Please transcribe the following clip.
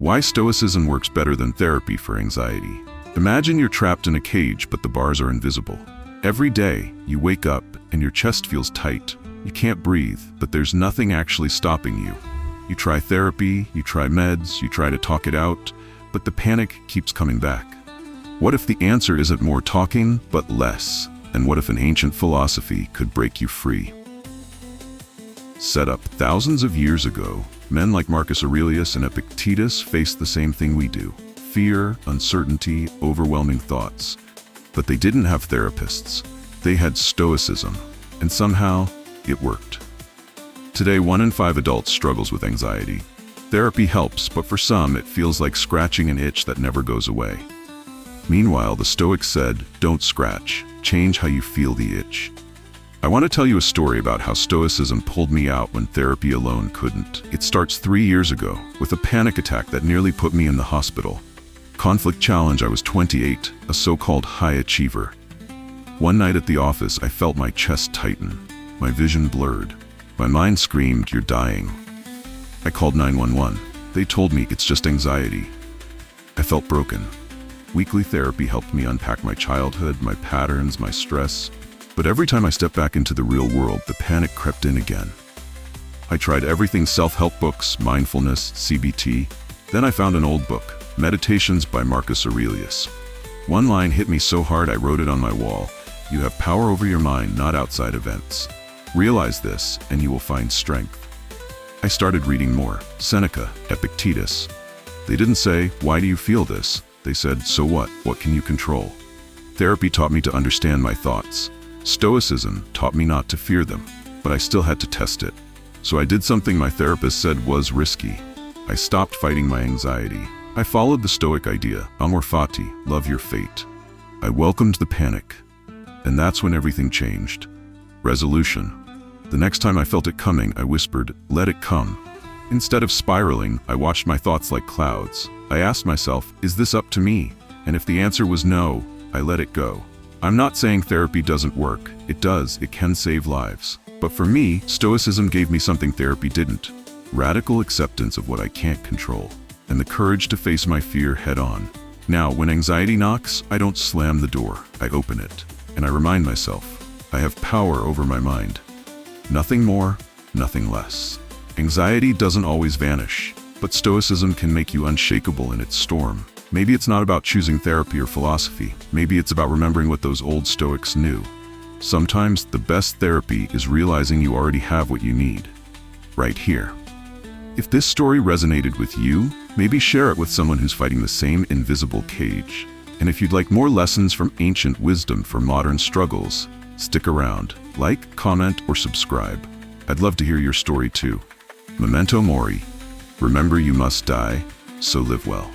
Why Stoicism works better than therapy for anxiety. Imagine you're trapped in a cage, but the bars are invisible. Every day, you wake up and your chest feels tight. You can't breathe, but there's nothing actually stopping you. You try therapy, you try meds, you try to talk it out, but the panic keeps coming back. What if the answer isn't more talking, but less? And what if an ancient philosophy could break you free? Set up thousands of years ago, men like Marcus Aurelius and Epictetus faced the same thing we do: fear, uncertainty, overwhelming thoughts. But they didn't have therapists. They had Stoicism, and somehow it worked. Today, 1 in 5 adults struggles with anxiety. Therapy helps, but for some, it feels like scratching an itch that never goes away. Meanwhile, the Stoics said, "Don't scratch, change how you feel the itch." I want to tell you a story about how Stoicism pulled me out when therapy alone couldn't. It starts 3 years ago, with a panic attack that nearly put me in the hospital. Conflict challenge, I was 28, a so-called high achiever. One night at the office, I felt my chest tighten, my vision blurred. My mind screamed, "You're dying." I called 911. They told me it's just anxiety. I felt broken. Weekly therapy helped me unpack my childhood, my patterns, my stress. But every time I stepped back into the real world, the panic crept in again. I tried everything: self-help books, mindfulness, CBT. Then I found an old book, Meditations by Marcus Aurelius. One line hit me so hard I wrote it on my wall: "You have power over your mind, not outside events. Realize this, and you will find strength." I started reading more: Seneca, Epictetus. They didn't say, "Why do you feel this?" They said, "So what? What can you control?" Therapy taught me to understand my thoughts. Stoicism taught me not to fear them, but I still had to test it. So I did something my therapist said was risky. I stopped fighting my anxiety. I followed the Stoic idea: amor fati, love your fate. I welcomed the panic. And that's when everything changed. Resolution. The next time I felt it coming, I whispered, "Let it come." Instead of spiraling, I watched my thoughts like clouds. I asked myself, is this up to me? And if the answer was no, I let it go. I'm not saying therapy doesn't work. It does. It can save lives. But for me, Stoicism gave me something therapy didn't: radical acceptance of what I can't control, and the courage to face my fear head on. Now, when anxiety knocks, I don't slam the door. I open it, and I remind myself, I have power over my mind. Nothing more, nothing less. Anxiety doesn't always vanish, but Stoicism can make you unshakable in its storm. Maybe it's not about choosing therapy or philosophy. Maybe it's about remembering what those old Stoics knew. Sometimes the best therapy is realizing you already have what you need, right here. If this story resonated with you, maybe share it with someone who's fighting the same invisible cage. And if you'd like more lessons from ancient wisdom for modern struggles, stick around. Like, comment, or subscribe. I'd love to hear your story too. Memento mori. Remember, you must die, so live well.